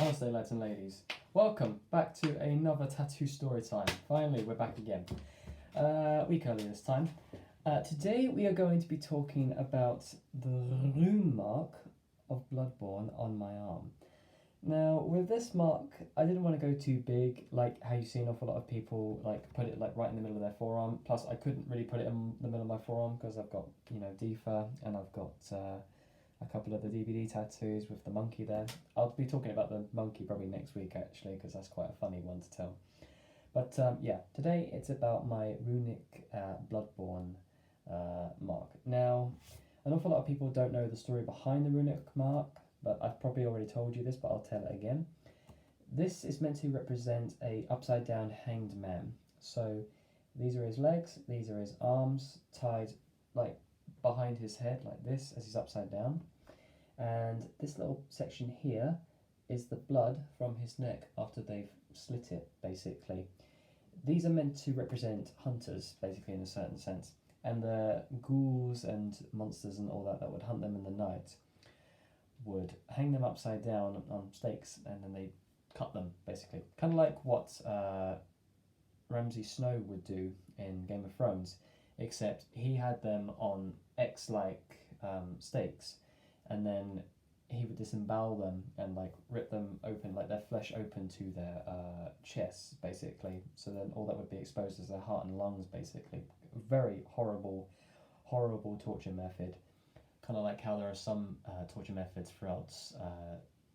Namaste, lads and ladies. Welcome back to another tattoo story time. Finally, we're back again. A week earlier this time. Today we are going to be talking about the rune mark of Bloodborne on my arm. Now, with this mark, I didn't want to go too big, like how you see an awful lot of people put it right in the middle of their forearm. Plus, I couldn't really put it in the middle of my forearm because I've got DFA and I've got a couple of the DVD tattoos with the monkey there. I'll be talking about the monkey probably next week actually, because that's quite a funny one to tell. But yeah, today it's about my runic Bloodborne mark. Now, an awful lot of people don't know the story behind the runic mark, but I've probably already told you this, but I'll tell it again. This is meant to represent a upside down hanged man. So these are his legs, these are his arms tied behind his head like this as he's upside down, and this little section here is the blood from his neck after they've slit it, basically. These are meant to represent hunters, basically, in a certain sense, and the ghouls and monsters and all that would hunt them in the night would hang them upside down on stakes, and then they cut them, basically, kind of like what Ramsay Snow would do in Game of Thrones, except he had them on X-like stakes, and then he would disembowel them and rip them open, their flesh open to their chests, basically. So then all that would be exposed is their heart and lungs, basically. Very horrible torture method. Kind of like how there are some torture methods throughout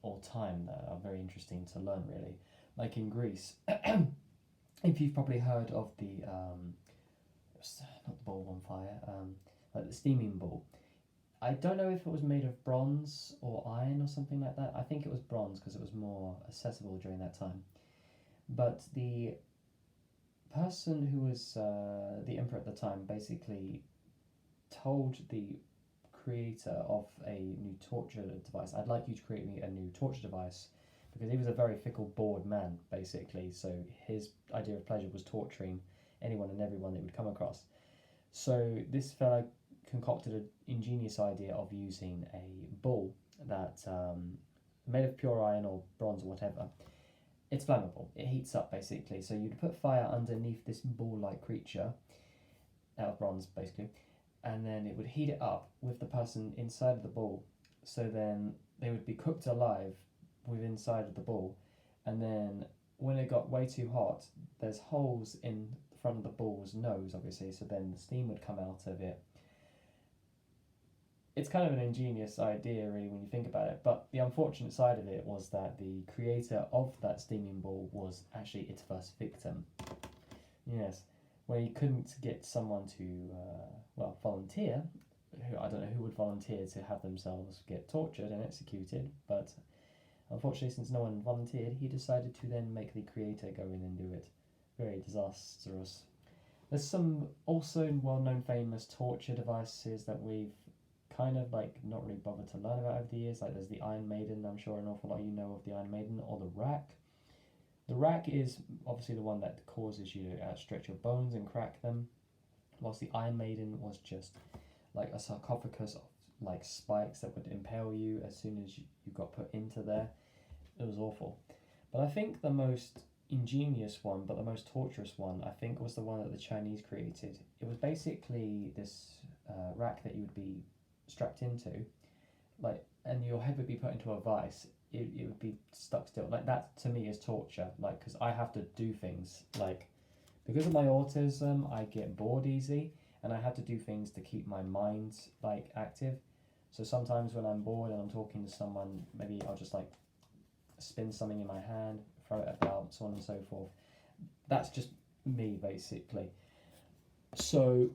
all time that are very interesting to learn, really. Like in Greece, if you've probably heard of the not the ball on fire, like the steaming ball. I don't know if it was made of bronze or iron or something like that. I think it was bronze because it was more accessible during that time. But the person who was the emperor at the time basically told the creator of a new torture device, I'd like you to create me a new torture device, because he was a very fickle, bored man, basically. So his idea of pleasure was torturing anyone and everyone that would come across. So this fellow concocted an ingenious idea of using a ball that made of pure iron or bronze or whatever. It's flammable. It heats up, basically. So you'd put fire underneath this ball-like creature out of bronze, basically, and then it would heat it up with the person inside of the ball. So then they would be cooked alive within inside of the ball, and then when it got way too hot, there's holes in the front of the ball's nose, obviously, so then the steam would come out of it. It's kind of an ingenious idea, really, when you think about it, but the unfortunate side of it was that the creator of that steaming ball was actually its first victim. Yes, where he couldn't get someone to, volunteer. I don't know who would volunteer to have themselves get tortured and executed, but unfortunately, since no one volunteered, he decided to then make the creator go in and do it. Very disastrous. There's some also well-known famous torture devices that we've kind of not really bothered to learn about over the years. Like there's the Iron Maiden. I'm sure an awful lot of you know of the Iron Maiden, or the rack. The rack is obviously the one that causes you to stretch your bones and crack them, whilst the Iron Maiden was just like a sarcophagus of spikes that would impale you as soon as you got put into there. It was awful. But I think the most ingenious one, but the most torturous one, I think was the one that the Chinese created. It was basically this rack that you would be strapped into, and your head would be put into a vice. It would be stuck still. That to me is torture, because I have to do things, because of my autism, I get bored easy, and I have to do things to keep my mind active. So sometimes when I'm bored and I'm talking to someone, maybe I'll just spin something in my hand, throw it about, so on and so forth. That's just me, basically. So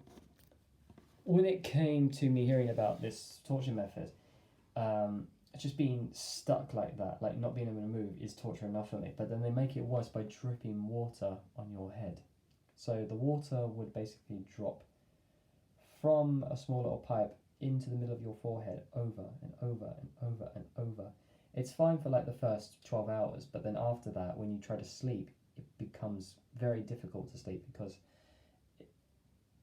when it came to me hearing about this torture method, just being stuck like that, not being able to move, is torture enough for me. But then they make it worse by dripping water on your head. So the water would basically drop from a small little pipe into the middle of your forehead, over and over and over and over. It's fine for the first 12 hours, but then after that, when you try to sleep, it becomes very difficult to sleep, because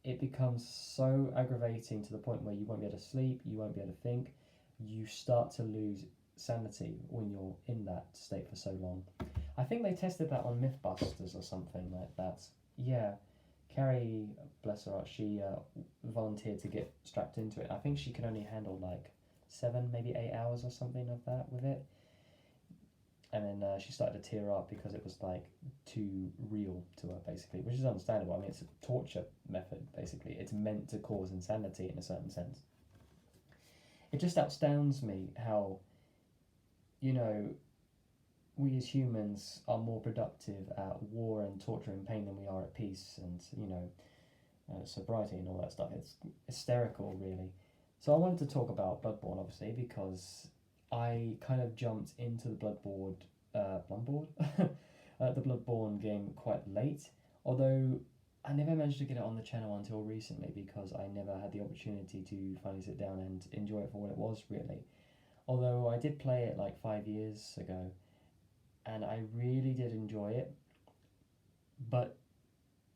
it becomes so aggravating to the point where you won't be able to sleep, you won't be able to think, you start to lose sanity when you're in that state for so long. I think they tested that on Mythbusters or something like that. Yeah, Carrie, bless her heart, she volunteered to get strapped into it. I think she could only handle like 7, maybe 8 hours or something of that with it. And then she started to tear up because it was like too real to her, basically, which is understandable. I mean, it's a torture method, basically. It's meant to cause insanity in a certain sense. It just astounds me how, you know, we as humans are more productive at war and torture and pain than we are at peace and, sobriety and all that stuff. It's hysterical, really. So I wanted to talk about Bloodborne, obviously, because I kind of jumped into the the Bloodborne game quite late. Although I never managed to get it on the channel until recently because I never had the opportunity to finally sit down and enjoy it for what it was, really. Although I did play it like 5 years ago, and I really did enjoy it. But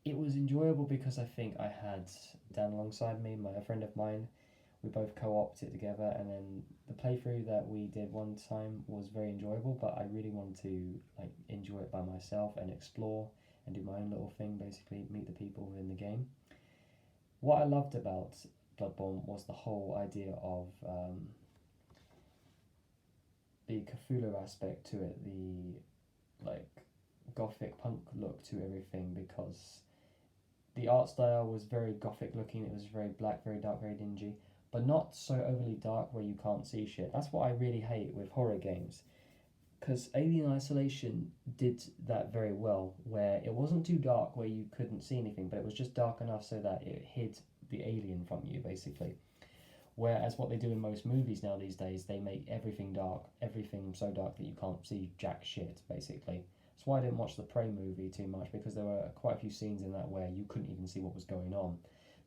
it was enjoyable because I think I had Dan alongside me, a friend of mine. We both co-opted it together, and then the playthrough that we did one time was very enjoyable. But I really wanted to like enjoy it by myself and explore and do my own little thing, basically meet the people within the game. What I loved about Bloodborne was the whole idea of the Cthulhu aspect to it, the like gothic punk look to everything, because the art style was very gothic looking. It was very black, very dark, very dingy, but not so overly dark where you can't see shit. That's what I really hate with horror games, because Alien Isolation did that very well, where it wasn't too dark where you couldn't see anything, but it was just dark enough so that it hid the alien from you, basically. Whereas what they do in most movies now these days, they make everything dark, everything so dark that you can't see jack shit, basically. That's why I didn't watch the Prey movie too much, because there were quite a few scenes in that where you couldn't even see what was going on.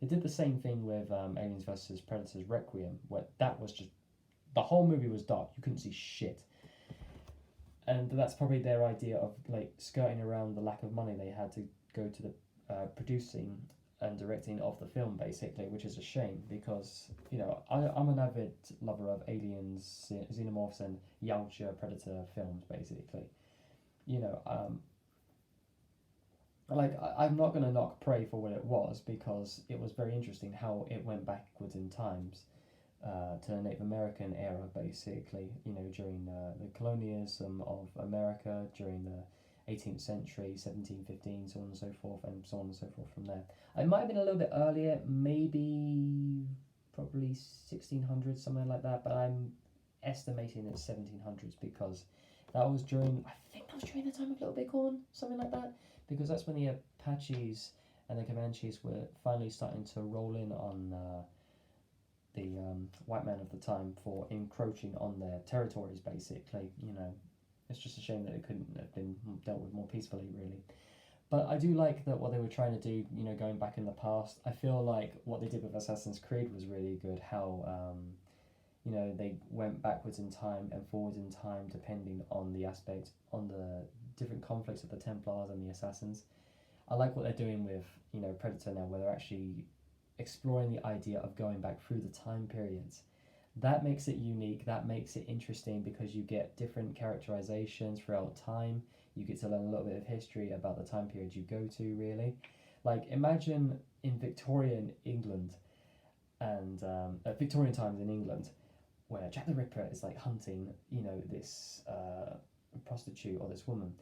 They did the same thing with Aliens vs. Predators Requiem, where that was just, the whole movie was dark, you couldn't see shit. And that's probably their idea of like skirting around the lack of money they had to go to the producing and directing of the film, basically, which is a shame because, I'm an avid lover of aliens, xenomorphs, and Yautja predator films, basically. I'm not going to knock Prey for what it was, because it was very interesting how it went backwards in times to the Native American era, basically, during the colonialism of America, during the 18th century, 1715, so on and so forth, and so on and so forth from there. It might have been a little bit earlier, maybe probably 1600s, something like that, but I'm estimating it's 1700s because I think that was during the time of Little Bighorn, something like that, because that's when the Apaches and the Comanches were finally starting to roll in on the white man of the time for encroaching on their territories, basically. It's just a shame that it couldn't have been dealt with more peacefully, really. But I do like that what they were trying to do, going back in the past. I feel like what they did with Assassin's Creed was really good, how, they went backwards in time and forwards in time depending on the aspect, on the different conflicts of the Templars and the Assassins. I like what they're doing with, Predator now, where they're actually exploring the idea of going back through the time periods. That makes it unique, that makes it interesting, because you get different characterizations throughout time. You get to learn a little bit of history about the time period you go to, really. Like, imagine in Victorian England and Victorian times in England, where Jack the Ripper is like hunting, this prostitute or this woman,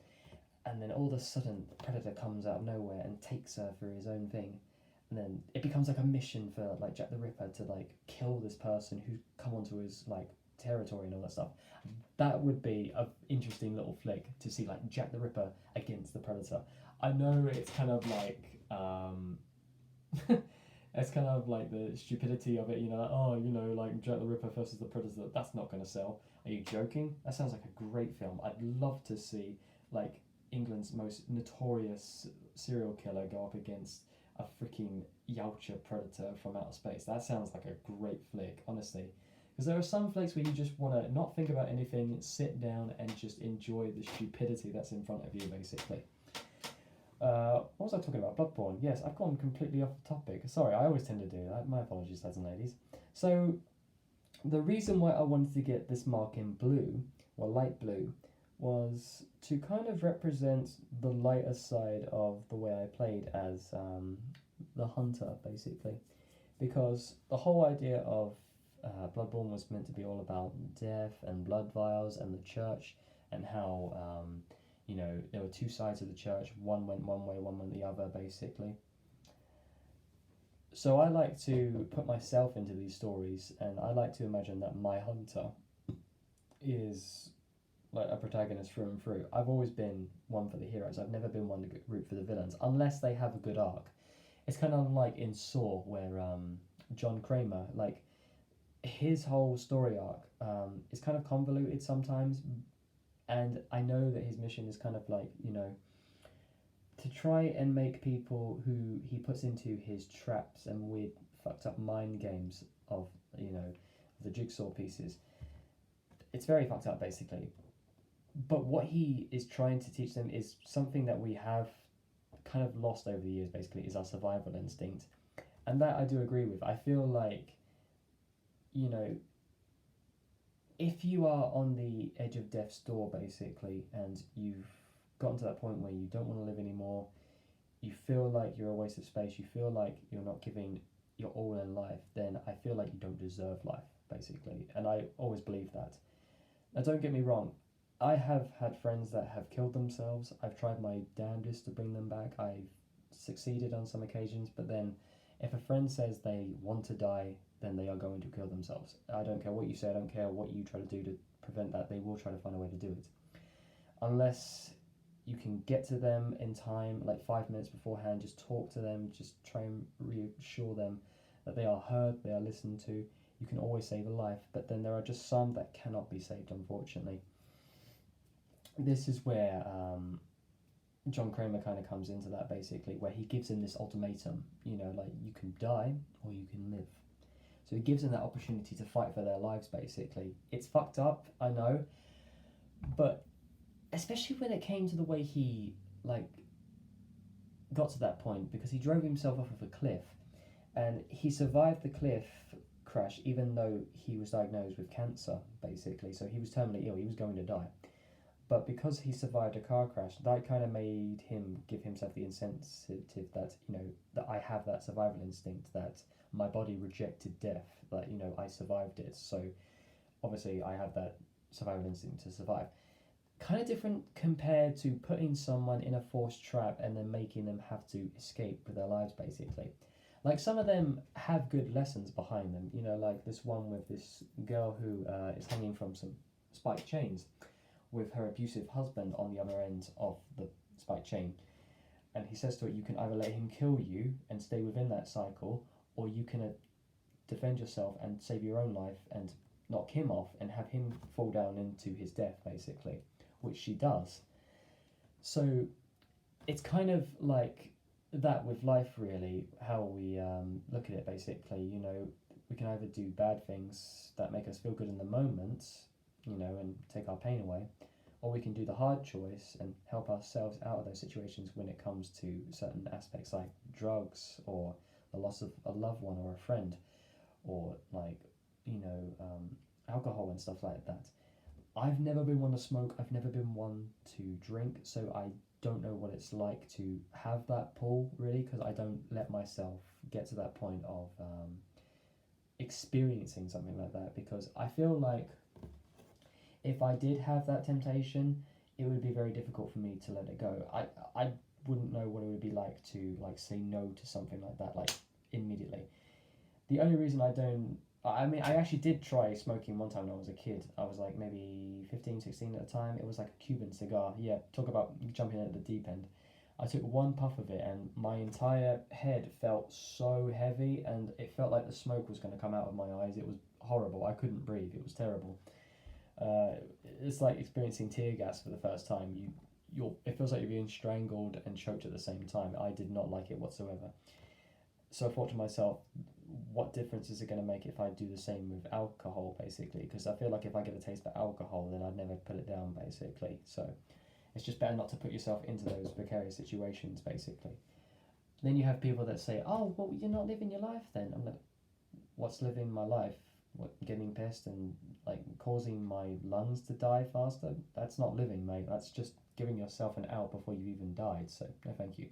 and then all of a sudden the predator comes out of nowhere and takes her for his own thing. And then it becomes like a mission for like Jack the Ripper to like kill this person who's come onto his like territory and all that stuff. That would be an interesting little flick to see, like Jack the Ripper against the Predator. I know it's kind of like it's kind of like the stupidity of it, like Jack the Ripper versus the Predator. That's not going to sell. Are you joking? That sounds like a great film. I'd love to see like England's most notorious serial killer go up against a freaking Yautja predator from outer space. That sounds like a great flick, honestly. Because there are some flicks where you just want to not think about anything, sit down and just enjoy the stupidity that's in front of you, basically. What was I talking about? Bloodborne. Yes, I've gone completely off the topic. Sorry, I always tend to do that. My apologies, lads and ladies. So, the reason why I wanted to get this mark in blue, or light blue, was to kind of represent the lighter side of the way I played as the hunter, basically. Because the whole idea of Bloodborne was meant to be all about death and blood vials and the church, and how, there were two sides of the church. One went one way, one went the other, basically. So I like to put myself into these stories, and I like to imagine that my hunter is like a protagonist through and through. I've always been one for the heroes. I've never been one to root for the villains, unless they have a good arc. It's kind of like in Saw, where John Kramer, like, his whole story arc is kind of convoluted sometimes, and I know that his mission is kind of like, to try and make people who he puts into his traps and weird fucked up mind games of, the jigsaw pieces. It's very fucked up, basically. But what he is trying to teach them is something that we have kind of lost over the years, basically, is our survival instinct. And that I do agree with. I feel like, if you are on the edge of death's door, basically, and you've gotten to that point where you don't want to live anymore, you feel like you're a waste of space, you feel like you're not giving your all in life, then I feel like you don't deserve life, basically. And I always believe that. Now, don't get me wrong, I have had friends that have killed themselves. I've tried my damnedest to bring them back. I've succeeded on some occasions, but then if a friend says they want to die, then they are going to kill themselves. I don't care what you say, I don't care what you try to do to prevent that, they will try to find a way to do it. Unless you can get to them in time, like 5 minutes beforehand, just talk to them, just try and reassure them that they are heard, they are listened to. You can always save a life, but then there are just some that cannot be saved, unfortunately. This is where John Kramer kind of comes into that, basically, where he gives him this ultimatum, like, you can die or you can live. So he gives them that opportunity to fight for their lives, basically. It's fucked up, I know, but especially when it came to the way he, like, got to that point, because he drove himself off of a cliff, and he survived the cliff crash even though he was diagnosed with cancer, basically. So he was terminally ill, he was going to die. But because he survived a car crash, that kind of made him give himself the incentive that, that I have that survival instinct, that my body rejected death, that, I survived it. So obviously I have that survival instinct to survive. Kind of different compared to putting someone in a forced trap and then making them have to escape with their lives, basically. Like, some of them have good lessons behind them, like this one with this girl who is hanging from some spiked chains, with her abusive husband on the other end of the spike chain. And he says to her, you can either let him kill you and stay within that cycle, or you can defend yourself and save your own life and knock him off and have him fall down into his death, basically, which she does. So it's kind of like that with life, really, how we look at it, basically. We can either do bad things that make us feel good in the moment, and take our pain away, or we can do the hard choice and help ourselves out of those situations when it comes to certain aspects like drugs, or the loss of a loved one or a friend, or like, alcohol and stuff like that. I've never been one to smoke, I've never been one to drink, so I don't know what it's like to have that pull, really, because I don't let myself get to that point of experiencing something like that, because I feel like if I did have that temptation, it would be very difficult for me to let it go. I wouldn't know what it would be like to, like, say no to something like that, like, immediately. The only reason I actually did try smoking one time when I was a kid. I was like maybe 15, 16 at the time. It was like a Cuban cigar. Yeah, talk about jumping in at the deep end. I took one puff of it and my entire head felt so heavy, and it felt like the smoke was going to come out of my eyes. It was horrible. I couldn't breathe. It was terrible. It's like experiencing tear gas for the first time. It feels like you're being strangled and choked at the same time. I did not like it whatsoever. So I thought to myself, what difference is it going to make if I do the same with alcohol, basically? Because I feel like if I get a taste for alcohol, then I'd never put it down, basically. So it's just better not to put yourself into those precarious situations, basically. Then you have people that say, oh, well, you're not living your life then. I'm like, what's living my life? getting pissed and like causing my lungs to die faster. That's not living, mate. That's just giving yourself an out before you've even died. So no, thank you.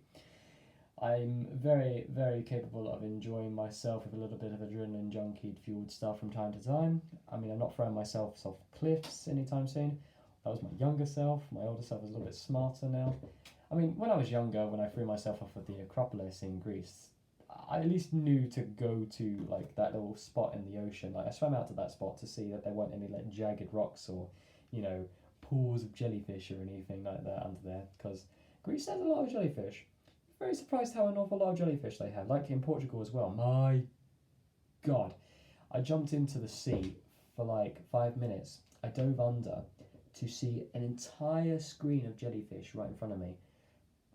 I'm very, very capable of enjoying myself with a little bit of adrenaline junkie fueled stuff from time to time. I mean, I'm not throwing myself off cliffs anytime soon. That was my younger self. My older self is a little bit smarter now. I mean, when I was younger, when I threw myself off of the Acropolis in Greece, I at least knew to go to like that little spot in the ocean. Like I swam out to that spot to see that there weren't any like jagged rocks or, you know, pools of jellyfish or anything like that under there. Because Greece has a lot of jellyfish. Very surprised how an awful lot of jellyfish they have, like in Portugal as well. My God, I jumped into the sea for like 5 minutes. I dove under to see an entire screen of jellyfish right in front of me.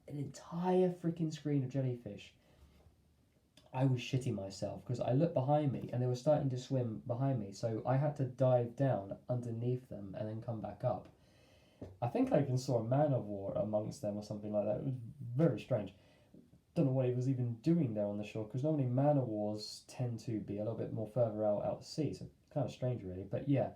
An entire freaking screen of jellyfish. I was shitting myself because I looked behind me and they were starting to swim behind me, so I had to dive down underneath them and then come back up. I think I even saw a man of war amongst them or something like that. It was very strange. Don't know what he was even doing there on the shore, because normally man of wars tend to be a little bit more further out to sea, so kind of strange really. But yeah,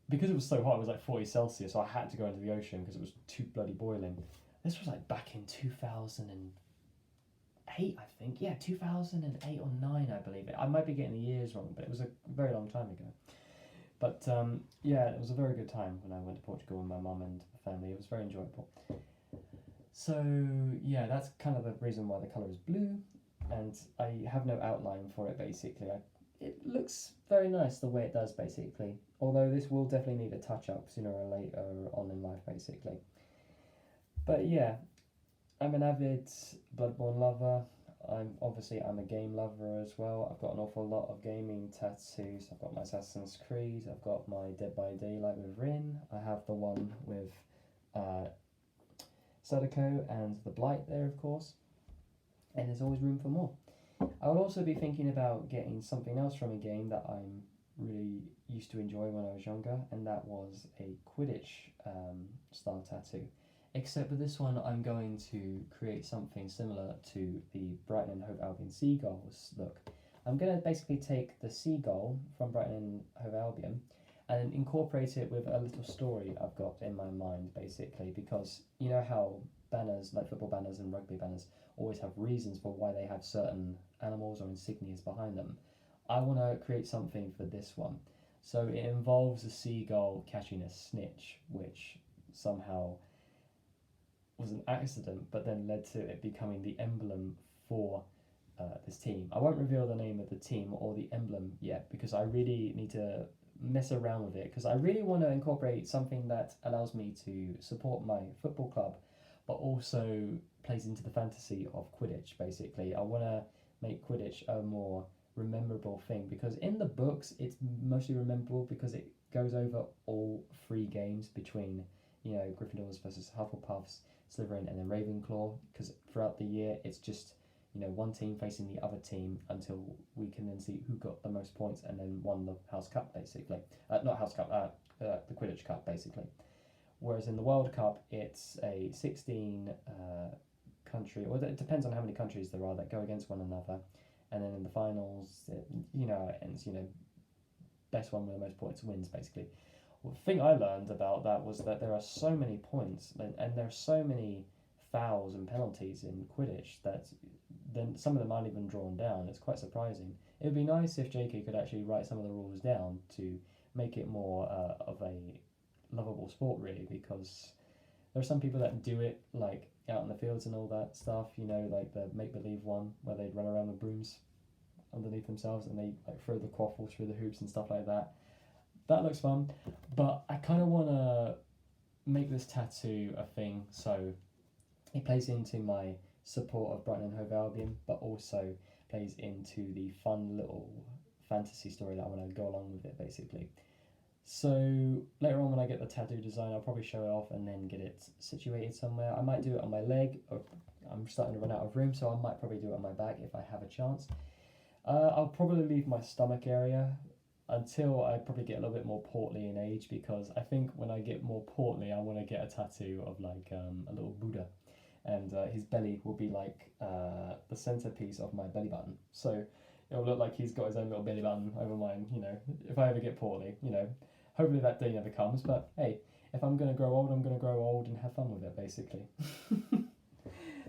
because it was so hot, it was like 40 Celsius, so I had to go into the ocean because it was too bloody boiling. This was like back in 2008, I think. Yeah, 2008 or 9, I believe it. I might be getting the years wrong, but it was a very long time ago. But yeah, it was a very good time when I went to Portugal with my mum and family. It was very enjoyable. So yeah, that's kind of the reason why the colour is blue, and I have no outline for it basically. It looks very nice the way it does basically, although this will definitely need a touch up sooner or later on in life basically. But yeah, I'm an avid Bloodborne lover. I'm a game lover as well. I've got an awful lot of gaming tattoos. I've got my Assassin's Creed, I've got my Dead by Daylight with Rin, I have the one with Sadako and the Blight there, of course, and there's always room for more. I would also be thinking about getting something else from a game that I'm really used to enjoying when I was younger, and that was a Quidditch style tattoo. Except with this one, I'm going to create something similar to the Brighton and Hove Albion Seagulls look. I'm going to basically take the seagull from Brighton and Hove Albion and incorporate it with a little story I've got in my mind, basically, because you know how banners, like football banners and rugby banners, always have reasons for why they have certain animals or insignias behind them. I want to create something for this one. So it involves a seagull catching a snitch, which somehow was an accident, but then led to it becoming the emblem for this team. I won't reveal the name of the team or the emblem yet because I really need to mess around with it, because I really want to incorporate something that allows me to support my football club but also plays into the fantasy of Quidditch basically. I want to make Quidditch a more rememberable thing, because in the books it's mostly rememberable because it goes over all three games between, you know, Gryffindors versus Hufflepuffs, Slytherin and then Ravenclaw, because throughout the year it's just, you know, one team facing the other team until we can then see who got the most points and then won the House Cup basically. Not House Cup, the Quidditch Cup basically. Whereas in the World Cup it's a 16 country, well it depends on how many countries there are that go against one another, and then in the finals it, you know, it ends, you know, best one with the most points wins basically. Well, the thing I learned about that was that there are so many points and there are so many fouls and penalties in Quidditch that then some of them aren't even drawn down. It's quite surprising. It would be nice if JK could actually write some of the rules down to make it more of a lovable sport really, because there are some people that do it like out in the fields and all that stuff, you know, like the make-believe one where they'd run around with brooms underneath themselves and they like throw the quaffle through the hoops and stuff like that. That looks fun, but I kind of want to make this tattoo a thing so it plays into my support of Brighton and Hove Albion, but also plays into the fun little fantasy story that I want to go along with it basically. So later on when I get the tattoo design, I'll probably show it off and then get it situated somewhere. I might do it on my leg, or I'm starting to run out of room, so I might probably do it on my back if I have a chance. I'll probably leave my stomach area until I probably get a little bit more portly in age, because I think when I get more portly I want to get a tattoo of like a little Buddha, and his belly will be like the centerpiece of my belly button. So it'll look like he's got his own little belly button over mine, you know, if I ever get poorly, you know. Hopefully that day never comes, but hey, if I'm going to grow old, I'm going to grow old and have fun with it, basically.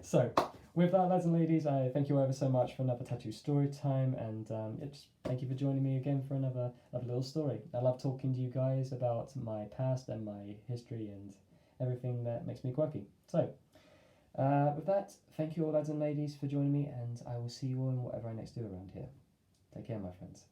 So, with that, lads and ladies, I thank you ever so much for another tattoo story time, and just thank you for joining me again for another little story. I love talking to you guys about my past and my history and everything that makes me quirky. So, with that, thank you all, lads and ladies, for joining me, and I will see you all in whatever I next do around here. Take care, my friends.